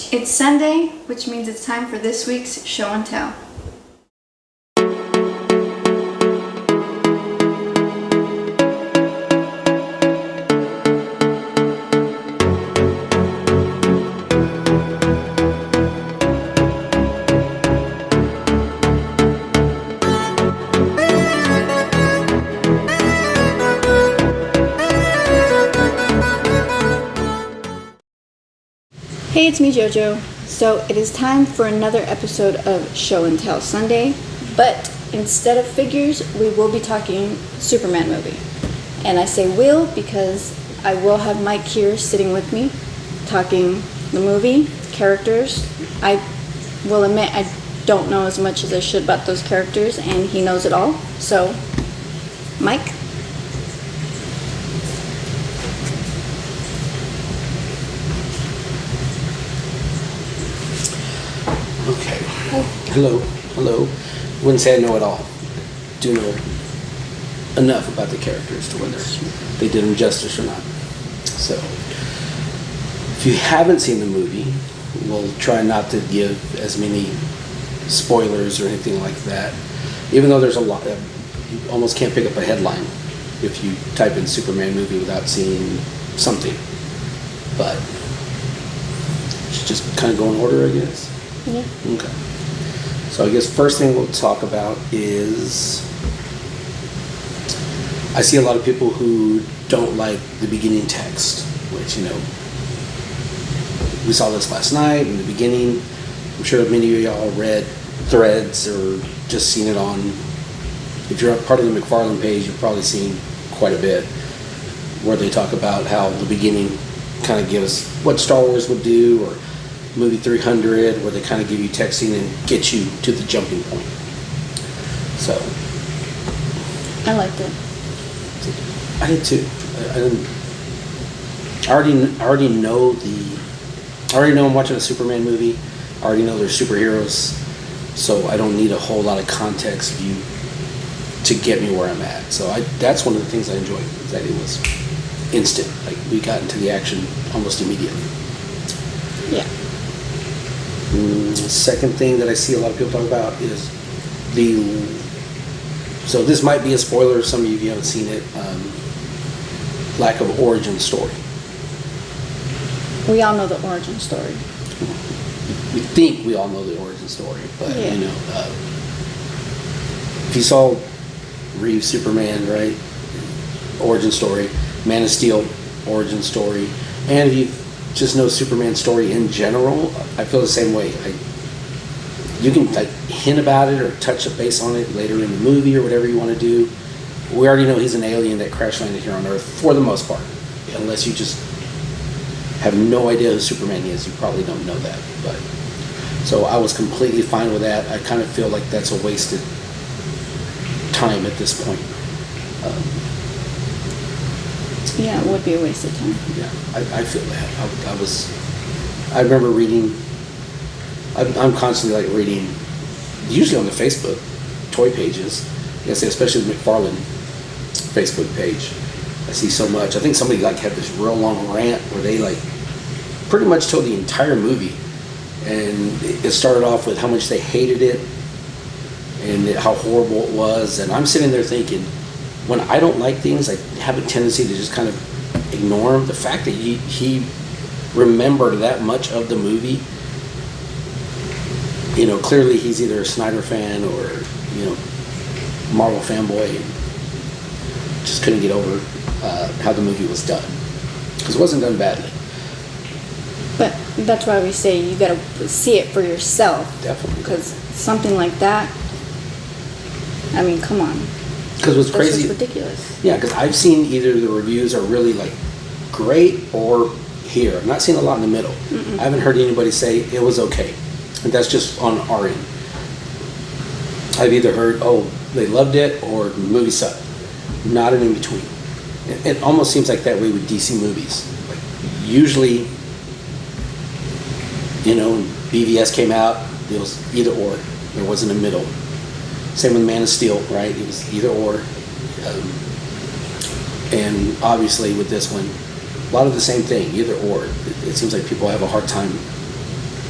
It's Sunday, which means it's time for this week's show and tell. Hey, it's me, JoJo. So it is time for another episode of Show and Tell Sunday, but instead of figures, we will be talking Superman movie. And I say will because I will have Mike here sitting with me, talking the movie, characters. I will admit I don't know as much as I should about those characters, and he knows it all. So, Mike? Okay. Hello. Wouldn't say I know it all. Do know enough about the characters to whether they did them justice or not. So, if you haven't seen the movie, we'll try not to give as many spoilers or anything like that. Even though there's a lot, you almost can't pick up a headline if you type in Superman movie without seeing something. But, just kind of go in order, I guess. Yeah. Okay. So I guess first thing we'll talk about is I see a lot of people who don't like the beginning text, which, we saw this last night in the beginning. I'm sure many of y'all read threads or just seen it on, if you're a part of the McFarlane page, you've probably seen quite a bit where they talk about how the beginning kind of gives what Star Wars would do, or Movie 300, where they kind of give you texting and get you to the jumping point. So I liked it. I did too. I already know I'm watching a Superman movie. I already know they're superheroes, so I don't need a whole lot of context view to get me where I'm at. So that's one of the things I enjoyed, is that it was instant. Like, we got into the action almost immediately. Yeah. Second thing that I see a lot of people talk about is so this might be a spoiler if some of you haven't seen it, lack of origin story. We all know the origin story. We think we all know the origin story, but Yeah. If you saw Reeves Superman, right? Origin story. Man of Steel, origin story. And if you just know Superman's story in general, I feel the same way. You can hint about it or touch a base on it later in the movie or whatever you want to do. We already know he's an alien that crash landed here on Earth for the most part. Unless you just have no idea who Superman is, you probably don't know that. But so I was completely fine with that. I kind of feel like that's a wasted time at this point. Yeah, it would be a waste of time. Yeah, I feel that. I remember reading, I'm constantly reading, usually on the Facebook toy pages, especially the McFarlane Facebook page. I see so much. I think somebody had this real long rant where they pretty much told the entire movie, and it started off with how much they hated it and how horrible it was. And I'm sitting there thinking, when I don't like things, I have a tendency to just kind of ignore them. The fact that he remembered that much of the movie, clearly he's either a Snyder fan or, Marvel fanboy, and just couldn't get over how the movie was done. Because it wasn't done badly. But that's why we say you gotta see it for yourself. Definitely. Because something like that, I mean, come on. Because what's crazy, That's just ridiculous. Yeah, because I've seen either the reviews are really great or here. I've not seen a lot in the middle. I haven't heard anybody say it was okay, and that's just on our end. I've either heard, they loved it, or the movie sucked. Not an in between. It almost seems like that way with DC movies. Usually, when BVS came out, it was either or. There wasn't a middle. Same with Man of Steel, right? It was either or. And obviously with this one, a lot of the same thing, either or. It seems like people have a hard time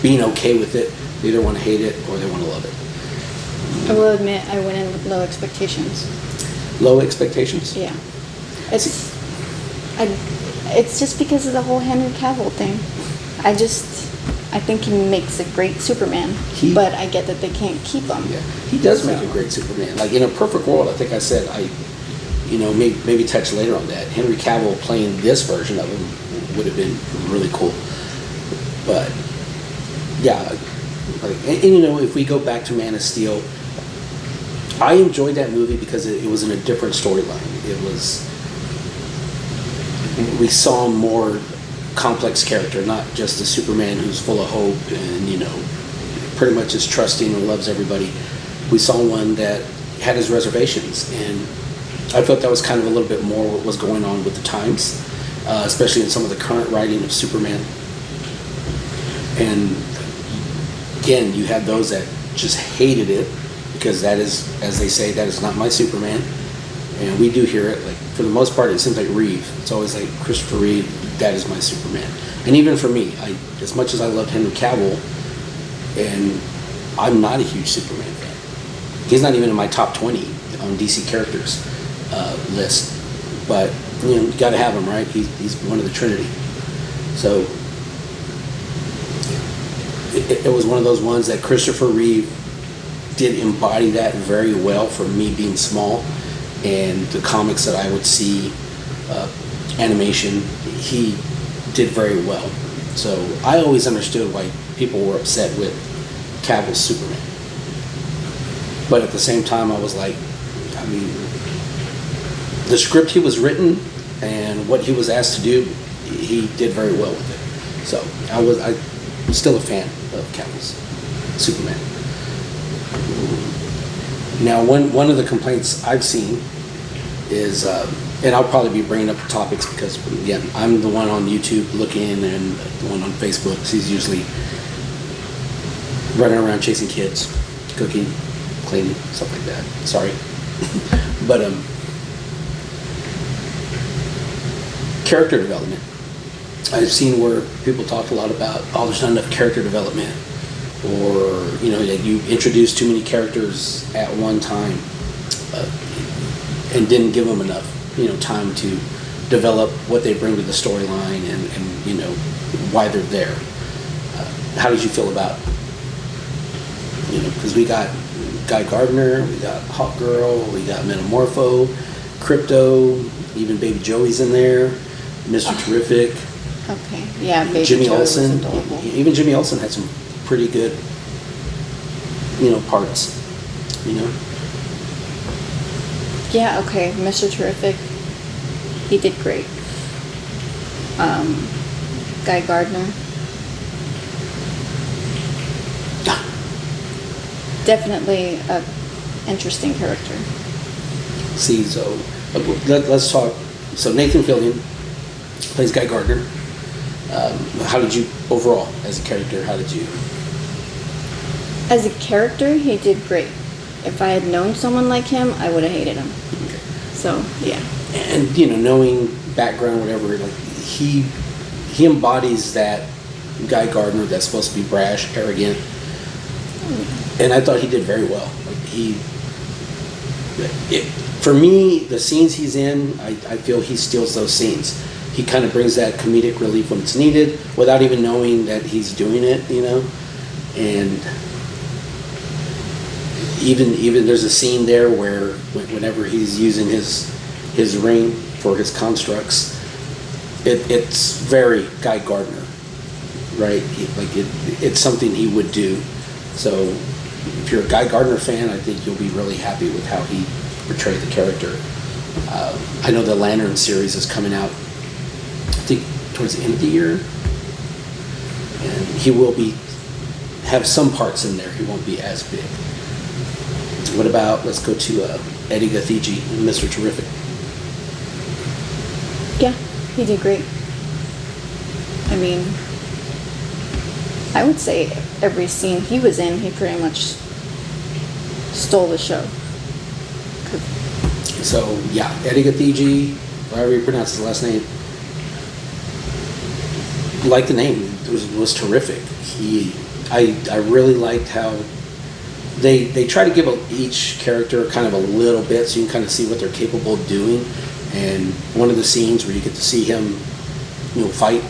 being okay with it. They either want to hate it or they want to love it. I will admit I went in with low expectations. Low expectations? Yeah. It's just because of the whole Henry Cavill thing. I think he makes a great Superman, but I get that they can't keep him. Yeah, he does make a great Superman. Like in a perfect world, I think I said maybe touch later on that. Henry Cavill playing this version of him would have been really cool. But yeah, and if we go back to Man of Steel, I enjoyed that movie because it was in a different storyline. We saw a more complex character, not just a Superman who's full of hope and pretty much is trusting and loves everybody. We saw one that had his reservations, and I thought that was kind of a little bit more what was going on with the times, especially in some of the current writing of Superman. And again, you had those that just hated it because that is, as they say, that is not my Superman. And we do hear it, like, for the most part, it seems like Reeve. It's always like, Christopher Reeve, that is my Superman. And even for me, as much as I loved Henry Cavill, and I'm not a huge Superman fan. He's not even in my top 20 on DC characters list. But, you got to have him, right? He's one of the Trinity. So, it was one of those ones that Christopher Reeve did embody that very well for me being small. And the comics that I would see, animation, he did very well. So I always understood why people were upset with Cavill's Superman. But at the same time, I was like, the script he was written and what he was asked to do, he did very well with it. So I'm still a fan of Cavill's Superman. Now, one of the complaints I've seen is, and I'll probably be bringing up topics because, again, I'm the one on YouTube looking and the one on Facebook. So he's usually running around chasing kids, cooking, cleaning, stuff like that. Sorry. But character development. I've seen where people talk a lot about, there's not enough character development. Or, like you introduce too many characters at one time and didn't give them enough, time to develop what they bring to the storyline and why they're there. How did you feel about, because we got Guy Gardner, we got Hawkgirl, we got Metamorpho, Crypto, even Baby Joey's in there, Mr. Terrific. Okay, yeah, Baby Jimmy Joey Olsen. was adorable. Even Jimmy Olsen had some pretty good, parts, Yeah, okay, Mr. Terrific, he did great. Guy Gardner. Definitely a interesting character. See, so let's talk. So Nathan Fillion plays Guy Gardner. How did you, overall, as a character, As a character, he did great. If I had known someone like him, I would have hated him. Okay. So, yeah. And, knowing background, whatever, like, he embodies that Guy Gardner that's supposed to be brash, arrogant. And I thought he did very well. Like, for me, the scenes he's in, I feel he steals those scenes. He kind of brings that comedic relief when it's needed without even knowing that he's doing it, And even there's a scene there where whenever he's using his ring for his constructs, it's very Guy Gardner, right? It's something he would do. So if you're a Guy Gardner fan, I think you'll be really happy with how he portrayed the character. I know the Lantern series is coming out, I think, towards the end of the year, and he will have some parts in there. He won't be as big. What about, let's go to Eddie Gathegi and Mr. Terrific. Yeah, he did great. I would say every scene he was in, he pretty much stole the show. So, yeah, Eddie Gathegi, however you pronounce his last name. Like the name, was terrific. I really liked how they try to give each character kind of a little bit, so you can kind of see what they're capable of doing. And one of the scenes where you get to see him, fight,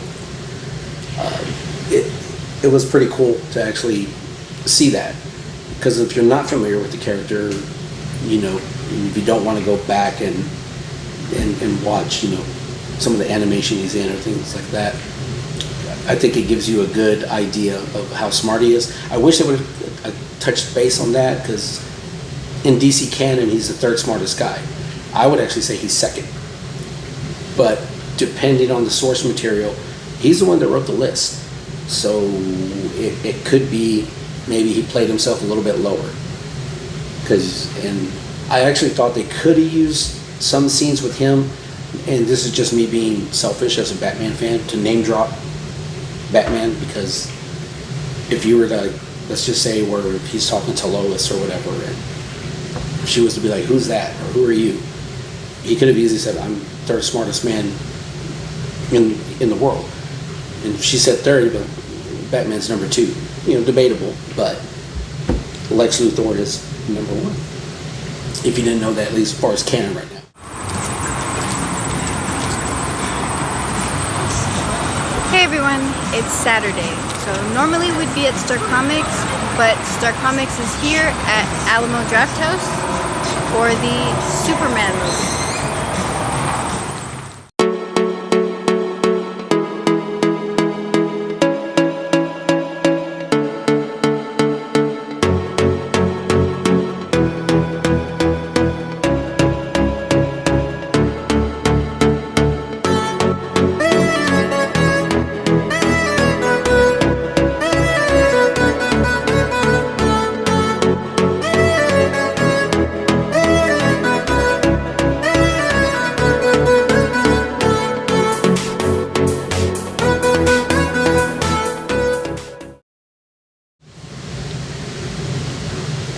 it was pretty cool to actually see that. Because if you're not familiar with the character, if you don't want to go back and watch, some of the animation he's in or things like that, I think it gives you a good idea of how smart he is. I wish they would have touched base on that, because in DC canon, he's the third smartest guy. I would actually say he's second. But depending on the source material, he's the one that wrote the list. So it could be maybe he played himself a little bit lower. And I actually thought they could have used some scenes with him, and this is just me being selfish as a Batman fan, to name drop Batman, because if you were to, let's just say where he's talking to Lois or whatever, and she was to be like, who's that, or who are you? He could have easily said, I'm third smartest man in the world. And if she said third, but Batman's number 2. Debatable, but Lex Luthor is number 1. If you didn't know that, at least as far as canon right now. Hey everyone, it's Saturday. So normally we'd be at Star Comics, but Star Comics is here at Alamo Drafthouse for the Superman movie.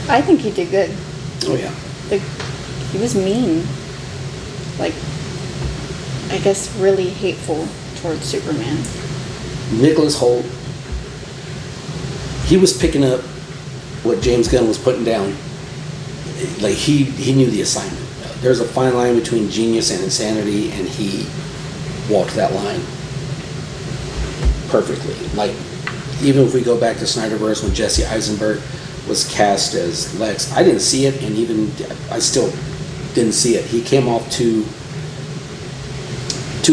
I think he did good. Oh yeah. He was mean. I guess really hateful towards Superman. Nicholas Hoult, he was picking up what James Gunn was putting down. He knew the assignment. There's a fine line between genius and insanity, and he walked that line perfectly. Even if we go back to Snyderverse, when Jesse Eisenberg was cast as Lex, I didn't see it, and I still didn't see it. He came off too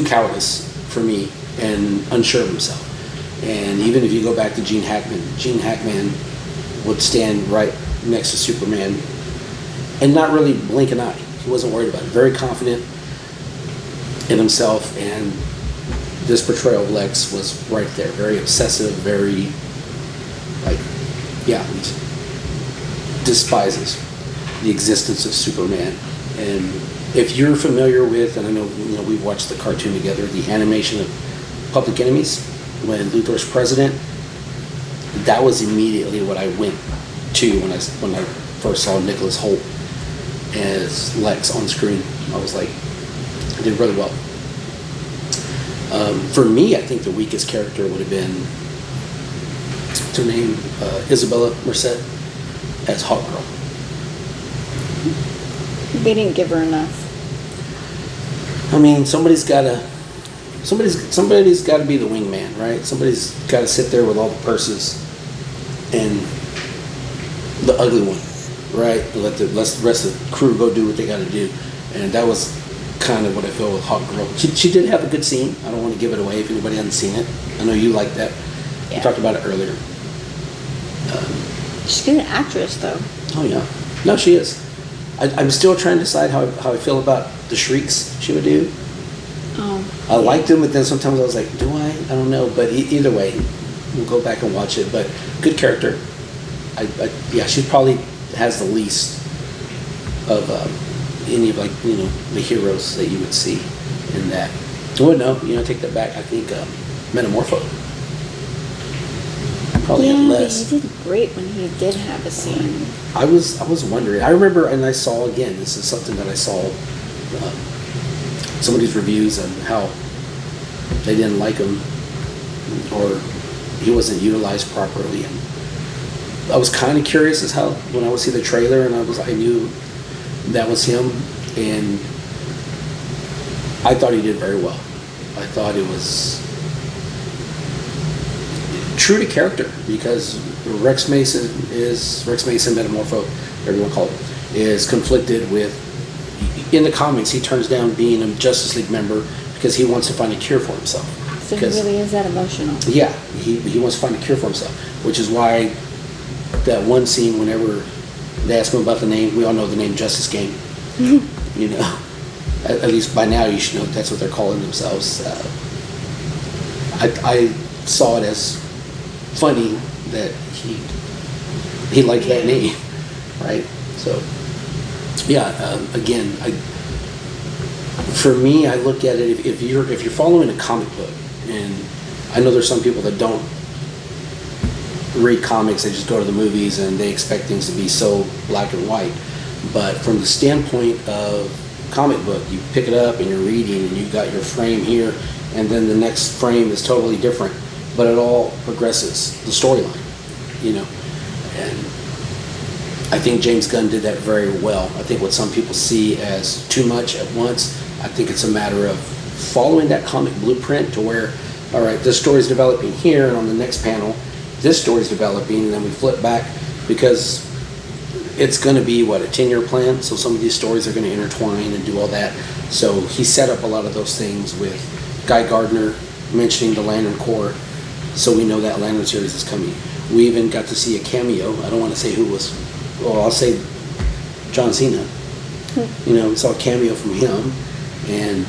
cowardice for me and unsure of himself. And even if you go back to Gene Hackman would stand right next to Superman and not really blink an eye. He wasn't worried about it. Very confident in himself, and this portrayal of Lex was right there. Very obsessive, very despises the existence of Superman. And if you're familiar with, and I know we've watched the cartoon together, the animation of Public Enemies, when Luthor's president, that was immediately what I went to when I first saw Nicholas Hoult as Lex on screen. I was like, I did really well. For me, I think the weakest character would have been to name Isabella Merced as Hawkgirl. They didn't give her enough. I mean, somebody's got to be the wingman, right? Somebody's got to sit there with all the purses and the ugly one, right? Let the rest of the crew go do what they got to do. And that was kind of what I felt with Hawkgirl. She did have a good scene. I don't want to give it away if anybody hasn't seen it. I know you like that. Yeah. We talked about it earlier. She's a good actress, though. Oh, yeah. No, she is. I'm still trying to decide how I feel about the shrieks she would do. Oh. I liked them, but then sometimes I was like, do I? I don't know. But either way, we'll go back and watch it. But good character. She probably has the least of any of the heroes that you would see in that. Oh no, take that back. I think Metamorpho. Probably had less. He did great when he did have a scene. I was wondering. I remember, and I saw again. This is something that I saw somebody's reviews on how they didn't like him, or he wasn't utilized properly. And I was kind of curious as how when I would see the trailer, and I knew that was him, and I thought he did very well. I thought it was true to character, because Rex Mason, Metamorpho, whatever you want to call it, is conflicted with, in the comics, he turns down being a Justice League member because he wants to find a cure for himself. So he really is that emotional. Yeah, he wants to find a cure for himself, which is why that one scene, whenever they ask him about the name, we all know the name Justice Gang. You know, at least by now you should know that's what they're calling themselves. I saw it as funny that he liked that name, right? So, yeah, again, for me, I look at it, if you're following a comic book, and I know there's some people that don't read comics, they just go to the movies and they expect things to be so black and white. But from the standpoint of comic book, you pick it up and you're reading, and you've got your frame here, and then the next frame is totally different, but it all progresses the storyline, you know. And I think James Gunn did that very well. I think what some people see as too much at once, I think it's a matter of following that comic blueprint to where, all right, this story is developing here, and on the next panel, this story is developing, and then we flip back, because it's going to be, what, a 10-year plan? So some of these stories are going to intertwine and do all that. So he set up a lot of those things with Guy Gardner mentioning the Lantern Corps, so we know that Lantern series is coming. We even got to see a cameo. I don't want to say who was, well, I'll say John Cena. You know, we saw a cameo from him, and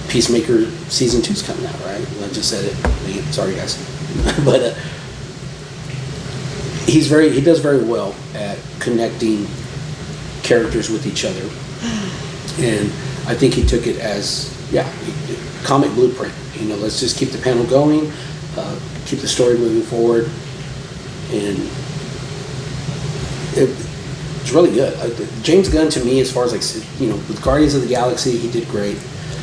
Peacemaker season 2's coming out, right? I just said it. Sorry, guys. But he does very well at connecting characters with each other, and I think he took it as, comic blueprint. You know, let's just keep the panel going, keep the story moving forward, and it's really good. James Gunn, to me, as far as, like, you know, with Guardians of the Galaxy, he did great.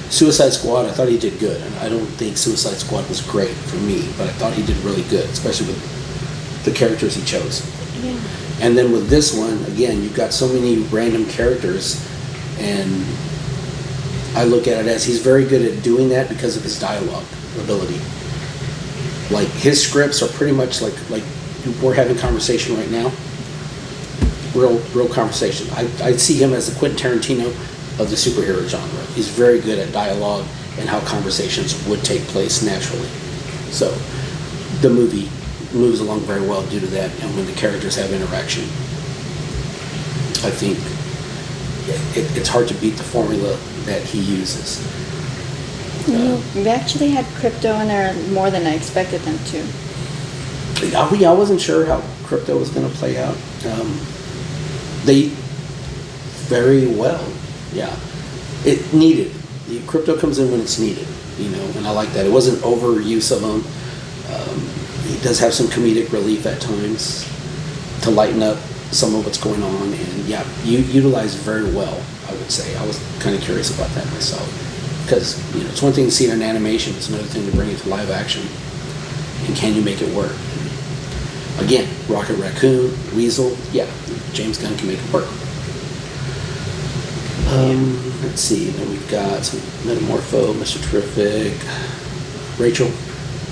Suicide Squad, I thought he did good, and I don't think Suicide Squad was great for me, but I thought he did really good, especially with the characters he chose. Yeah. And then with this one, again, you've got so many random characters, and I look at it as he's very good at doing that because of his dialogue ability. Like, his scripts are pretty much like we're having conversation right now. Real conversation. I see him as the Quentin Tarantino of the superhero genre. He's very good at dialogue and how conversations would take place naturally. So the movie moves along very well due to that, and when the characters have interaction, I think it's hard to beat the formula that he uses. We actually had Crypto in there more than I expected them to. I wasn't sure how Crypto was going to play out. They very well. Yeah, it needed. The Crypto comes in when it's needed, you know, and I like that. It wasn't overuse of him. He does have some comedic relief at times to lighten up some of what's going on, and yeah, you utilized very well, I would say. I was kind of curious about that myself, because, you know, it's one thing to see it in animation, it's another thing to bring it to live action, and can you make it work? Again, Rocket Raccoon, Weasel, yeah, James Gunn can make it work. Let's see, then we've got some Metamorpho, Mr. Terrific, Rachel,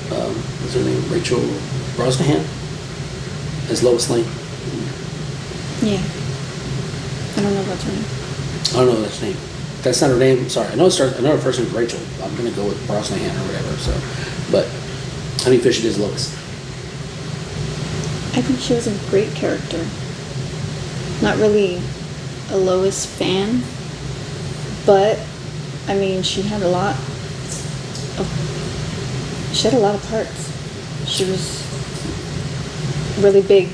what's her name? Rachel Brosnahan as Lois Lane. Yeah. I don't know what's her name. I don't know that's her name. That's not her name. Sorry, I know her first name is Rachel. I'm gonna go with Brosnahan or whatever. So, but Honey Fisher is Lois. I think she was a great character. Not really a Lois fan, but I mean, she had a lot of parts. She was a really big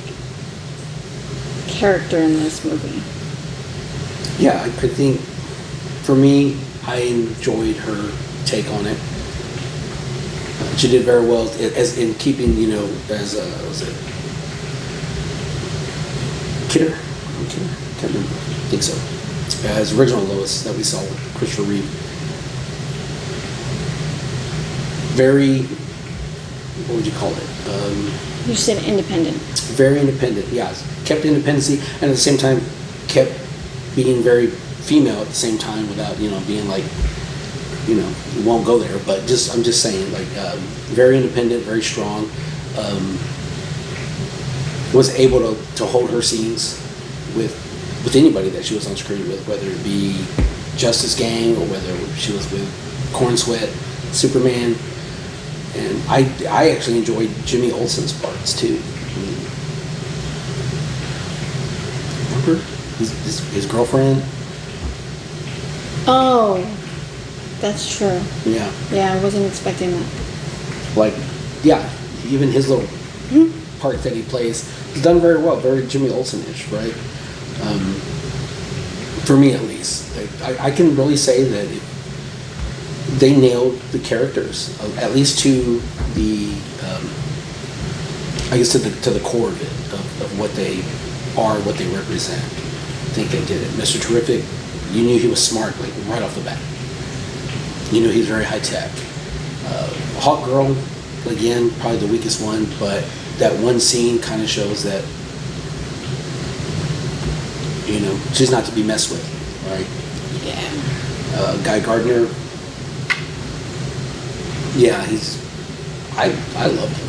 character in this movie. Yeah, I think for me, I enjoyed her take on it. She did very well as in keeping, you know, as was it Kidder? Can't remember. I think so. As original Lois that we saw with Christopher Reeve. Very what would you call it? You said independent. Very independent, yes. Kept independency, and at the same time kept being very female at the same time without, being like, you won't go there. But I'm just saying, like, very independent, very strong. Was able to hold her scenes with anybody that she was on screen with, whether it be Justice Gang or whether she was with Corn Sweat, Superman. And I actually enjoyed Jimmy Olsen's parts too. Remember his girlfriend? Oh, that's true. Yeah. Yeah, I wasn't expecting that. Like, yeah, even his little part that he plays is done very well, very Jimmy Olsen-ish, right? For me at least. I can really say that they nailed the characters, at least to the, I guess to the core of it, of what they are, what they represent. I think they did it. Mr. Terrific, you knew he was smart, like right off the bat. You knew he was very high tech. Hawk Girl, again, probably the weakest one, but that one scene kind of shows that, she's not to be messed with, right? Yeah. Guy Gardner, yeah, I love him.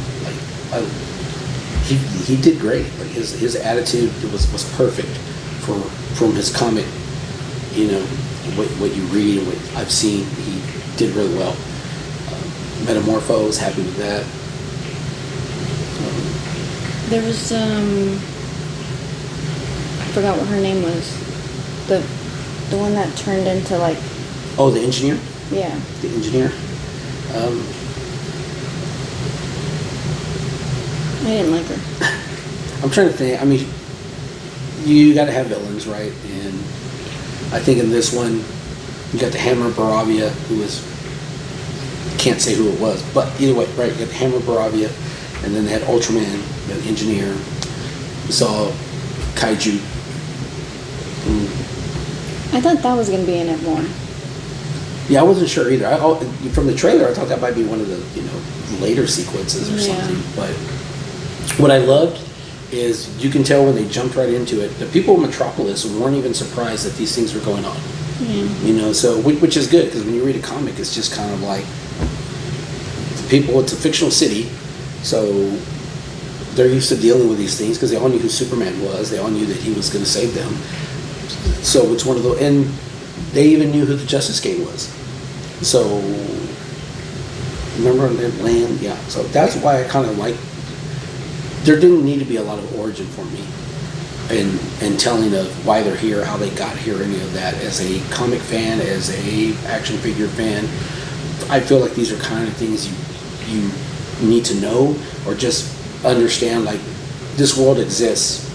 Like, he did great. Like his attitude was perfect from his comic. What you read and what I've seen, he did really well. Metamorpho, was happy with that. There was I forgot what her name was. The one that turned into like. Oh, the engineer. Yeah. The engineer. I didn't like her. I'm trying to think. I mean, you got to have villains, right? And I think in this one, you got the Hammer Baravia, who was, can't say who it was, but either way, right? You got the Hammer Baravia, and then they had Ultraman, the engineer. We saw Kaiju. I thought that was going to be in it more. Yeah, I wasn't sure either. From the trailer, I thought that might be one of the later sequences or something. But what I loved is you can tell when they jumped right into it. The people in Metropolis weren't even surprised that these things were going on. Yeah. So which is good, because when you read a comic, it's just kind of like it's a fictional city, so they're used to dealing with these things because they all knew who Superman was. They all knew that he was going to save them. So it's one of those, and they even knew who the Justice Gang was. So remember on their land, yeah. So that's why I kind of like. There didn't need to be a lot of origin for me, and telling of why they're here, how they got here, any of that. As a comic fan, as a action figure fan, I feel like these are kind of things you need to know or just understand. Like, this world exists.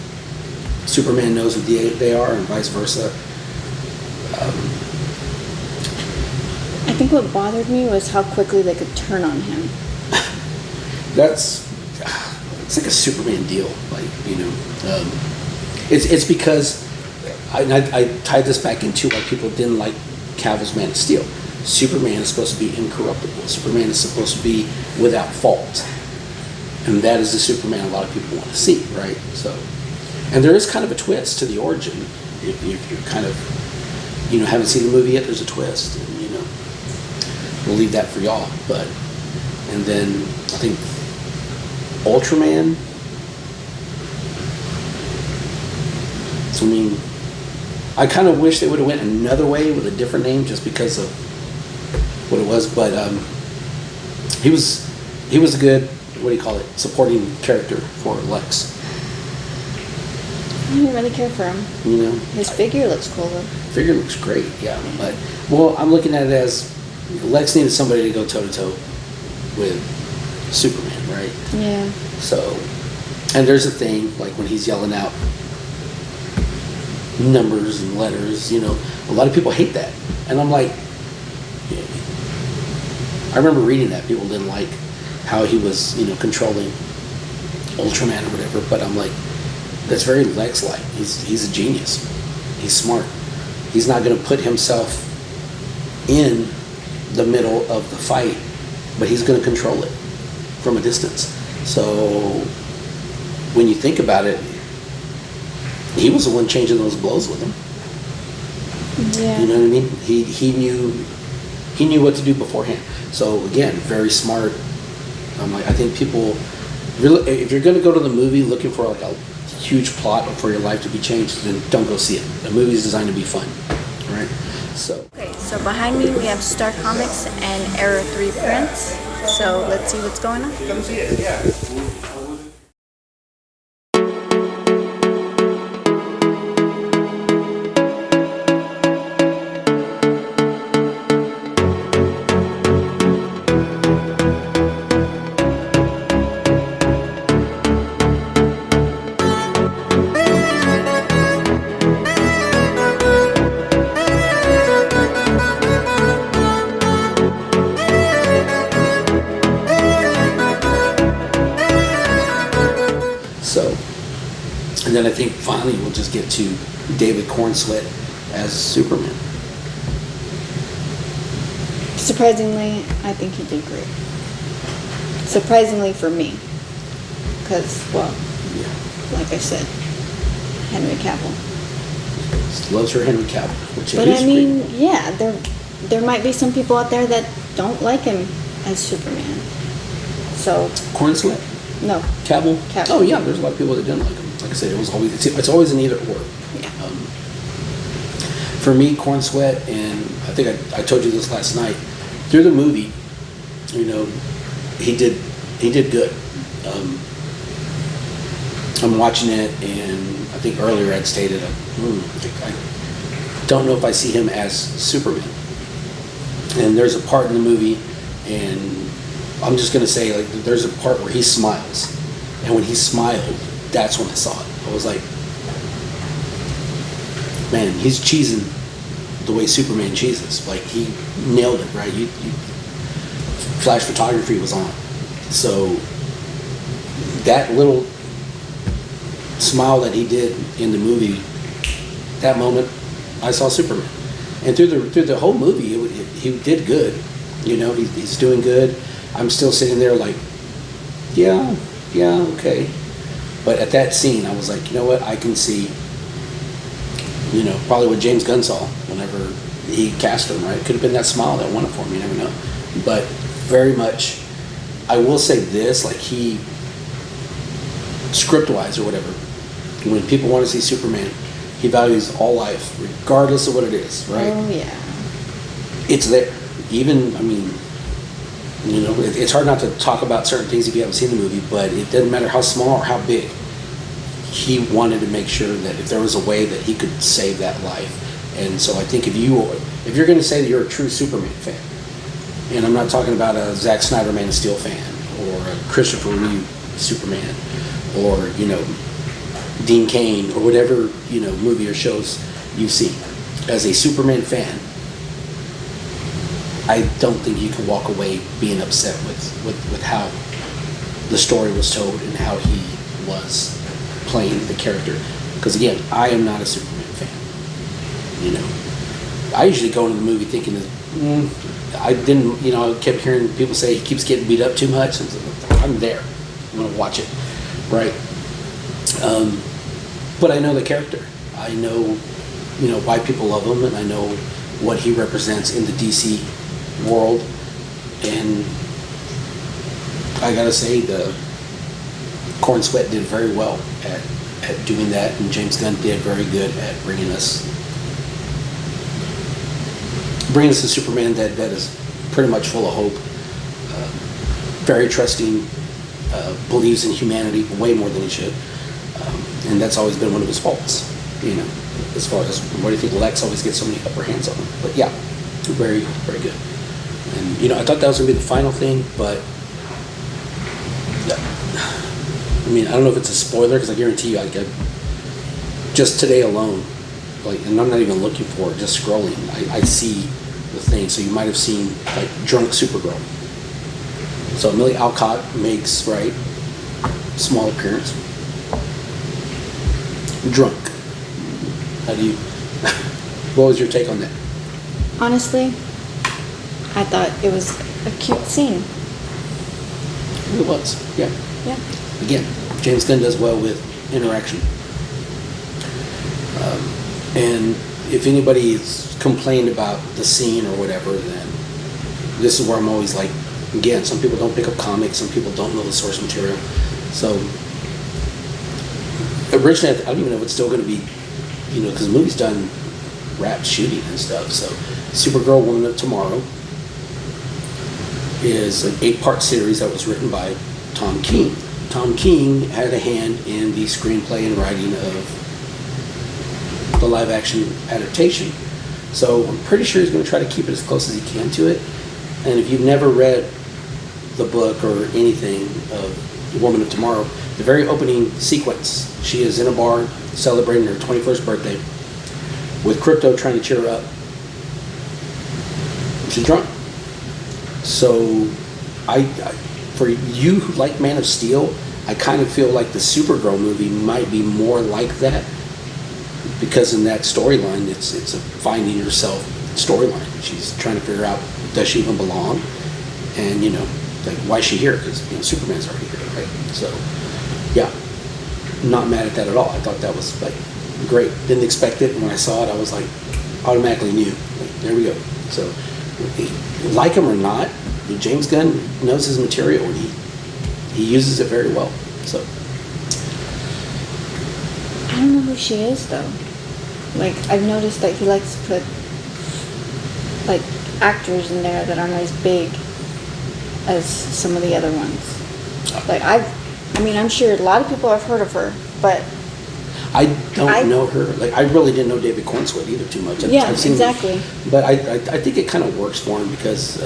Superman knows who they are, and vice versa. I think what bothered me was how quickly they could turn on him. It's like a Superman deal, like, it's because I tied this back into why people didn't like Cavill's Man of Steel. Superman is supposed to be incorruptible. Superman is supposed to be without fault, and that is the Superman a lot of people want to see, right? So, and there is kind of a twist to the origin. If you're kind of, haven't seen the movie yet, there's a twist, and we'll leave that for y'all. But, and then I think Ultraman. I mean, I kind of wish they would have went another way with a different name, just because of what it was. But he was a good, supporting character for Lex. I didn't really care for him. His figure looks cool though. Figure looks great, yeah. But I'm looking at it as Lex needed somebody to go toe to toe with Superman, right? Yeah. So, and there's a thing, like when he's yelling out numbers and letters, a lot of people hate that. And I'm like, I remember reading that. People didn't like how he was, controlling Ultraman or whatever, but I'm like, that's very Lex-like. He's a genius. He's smart. He's not going to put himself in the middle of the fight, but he's going to control it. from a distance. So when you think about it, he was the one changing those blows with him. Yeah. You know what I mean? He knew what to do beforehand. So again, very smart. I think people really, if you're going to go to the movie looking for like a huge plot for your life to be changed, then don't go see it. The movie is designed to be fun, right? So. Okay, so behind me we have Star Comics and Arrow 3 prints. So let's see what's going on. Come see it, yeah. So, and then I think finally we'll just get to David Cornsweet as Superman. Surprisingly, I think he did great. Surprisingly for me. Because, well, Yeah. like I said, Henry Cavill. Loves her Henry Cavill, which But is I mean, great. yeah, there might be some people out there that don't like him as Superman. So, Cornsweet? no. Cavill? Cavill. Oh yeah, there's a lot of people that didn't like him. Like I said, it's always an either or. Yeah. For me, Cornsweet, and I think I told you this last night, through the movie, you know, he did good. I'm watching it, and I think earlier I'd stated, I don't know if I see him as Superman. And there's a part in the movie, and I'm just gonna say, like, there's a part where he smiles, and when he smiled, that's when I saw it. I was like, man, he's cheesing the way Superman cheeses. Like, he nailed it, right? Flash photography was on. So that little smile that he did in the movie, that moment, I saw Superman. And through the whole movie, he did good. You know, he's doing good. I'm still sitting there like, yeah, okay. But at that scene, I was like, you know what? I can see, you know, probably what James Gunn saw whenever he cast him, right? It could have been that smile that won it for him. You never know. But very much, I will say this, like, he, script-wise or whatever, when people want to see Superman, he values all life, regardless of what it is, right? Oh, yeah. It's there. Even, I mean, you know, it's hard not to talk about certain things if you haven't seen the movie, but it doesn't matter how small or how big. He wanted to make sure that if there was a way that he could save that life. And so I think if you're going to say that you're a true Superman fan, and I'm not talking about a Zack Snyder Man of Steel fan, or a Christopher Reeve Superman, or, you know, Dean Cain, or whatever, you know, movie or shows you've seen. As a Superman fan, I don't think you can walk away being upset with how the story was told and how he was playing the character. Because again, I am not a Superman fan. You know, I usually go into the movie thinking that I didn't, you know, I kept hearing people say he keeps getting beat up too much. And so I'm there. I'm going to watch it, right? But I know the character. I know, you know, why people love him, and I know what he represents in the DC world. And I gotta say, the Cornsweet did very well at doing that, and James Gunn did very good at bringing us a Superman that is pretty much full of hope, very trusting, believes in humanity way more than he should. And that's always been one of his faults, you know, as far as what do you think Lex always gets so many upper hands on him. But yeah, very, very good. And, you know, I thought that was going to be the final thing, but I mean, I don't know if it's a spoiler, because I guarantee you, just today alone, like, and I'm not even looking for it, just scrolling, I see the thing. So you might have seen, like, Drunk Supergirl. So Millie Alcott makes, right, small appearance. Drunk. How do you, what was your take on that? Honestly, I thought it was a cute scene. It was, yeah. Yeah. Again, James Gunn does well with interaction. And if anybody's complained about the scene or whatever, then this is where I'm always like, again, some people don't pick up comics, some people don't know the source material. So originally, I don't even know if it's still going to be, because the movie's done wrapped shooting and stuff. So Supergirl Woman of Tomorrow is an 8-part series that was written by Tom King. Tom King had a hand in the screenplay and writing of the live-action adaptation. So I'm pretty sure he's going to try to keep it as close as he can to it. And if you've never read the book or anything of The Woman of Tomorrow, the very opening sequence, she is in a bar celebrating her 21st birthday with Krypto trying to cheer her up. She's drunk. So for you who like Man of Steel, I kind of feel like the Supergirl movie might be more like that, because in that storyline, it's a finding yourself storyline. She's trying to figure out, does she even belong? And, like, why is she here? Because, Superman's already here, right? So, yeah, not mad at that at all. I thought that was, like, great. Didn't expect it. And when I saw it, I was like, automatically knew. Like, there we go. So, like him or not, James Gunn knows his material, and he uses it very well. So, I don't know who she is, though. Like, I've noticed that he likes to put, like, actors in there that aren't as big as some of the other ones. Like, I'm sure a lot of people have heard of her, but I don't know her. Like, I really didn't know David Cornswood either too much. Yeah, I've seen exactly. Him, but I think it kind of works for him because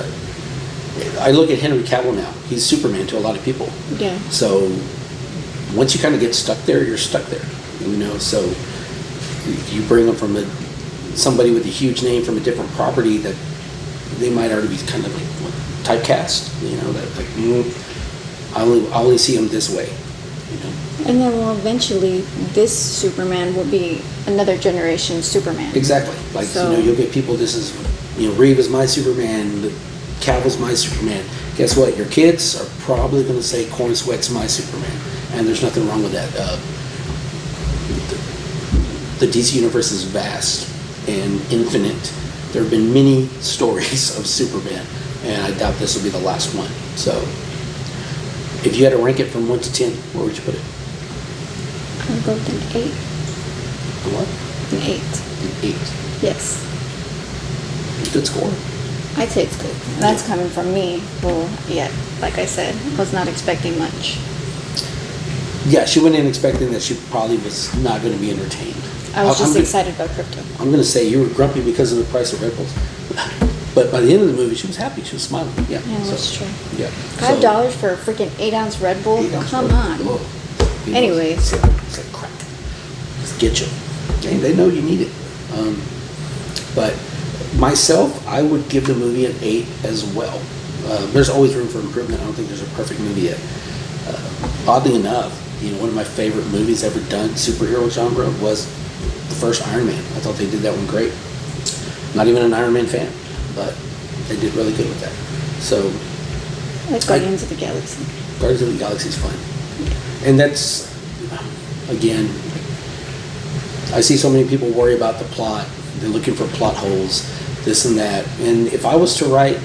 I look at Henry Cavill now. He's Superman to a lot of people. Yeah. So once you kind of get stuck there, you're stuck there. So you bring them from somebody with a huge name from a different property that they might already be kind of like typecast. That like I only see him this way. And then, eventually, this Superman will be another generation Superman. Exactly. Like, So- you'll get people, this is, Reeve is my Superman, Cavill's my Superman. Guess what? Your kids are probably going to say Cornsweat's my Superman. And there's nothing wrong with that. The DC universe is vast and infinite. There have been many stories of Superman, and I doubt this will be the last one. So, if you had to rank it from 1 to 10, where would you put it? I'll go with an 8. What? An 8. An 8. Yes. Good score. I'd say it's good. And that's coming from me, who, like I said, was not expecting much. Yeah, she went in expecting that she probably was not going to be entertained. I was just I'm excited about Krypto. I'm going to say you were grumpy because of the price of Red Bulls. But by the end of the movie, she was happy. She was smiling. Yeah, Yeah, that's true. Yeah. $5 for a freaking 8-ounce Red Bull? Come on. Anyways. It's like crack. Just get you. They know you need it. But myself, I would give the movie an 8 as well. There's always room for improvement. I don't think there's a perfect movie yet. Oddly enough, one of my favorite movies ever done, superhero genre, was the first Iron Man. I thought they did that one great. Not even an Iron Man fan, but they did really good with that. So, Like Guardians of the Galaxy. Guardians of the Galaxy is fun. And that's, again, I see so many people worry about the plot. They're looking for plot holes, this and that. And if I was to write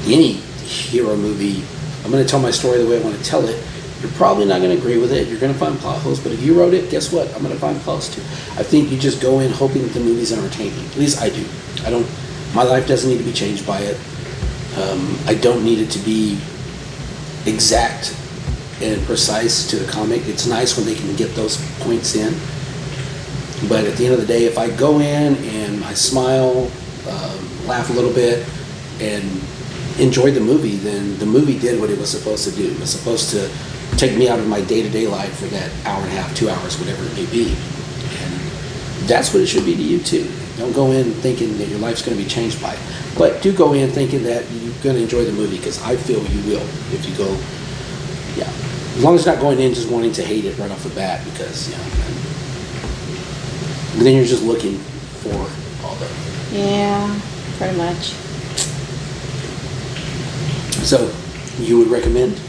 any hero movie, I'm going to tell my story the way I want to tell it. You're probably not going to agree with it. You're going to find plot holes. But if you wrote it, guess what? I'm going to find flaws too. I think you just go in hoping that the movie's entertaining. At least I do. My life doesn't need to be changed by it. I don't need it to be exact and precise to the comic. It's nice when they can get those points in. But at the end of the day, if I go in and I smile, laugh a little bit, and enjoy the movie, then the movie did what it was supposed to do. It was supposed to take me out of my day-to-day life for that hour and a half, 2 hours, whatever it may be. And that's what it should be to you too. Don't go in thinking that your life's going to be changed by it. But do go in thinking that you're going to enjoy the movie, because I feel you will if you go, yeah. As long as you're not going in just wanting to hate it right off the bat, because, and then you're just looking for all the... Yeah, pretty much. So, you would recommend?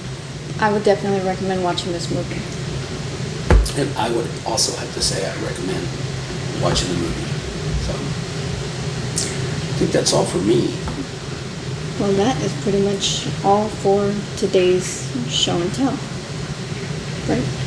I would definitely recommend watching this movie. And I would also have to say I recommend watching the movie. So I think that's all for me. Well, that is pretty much all for today's show and tell. Right?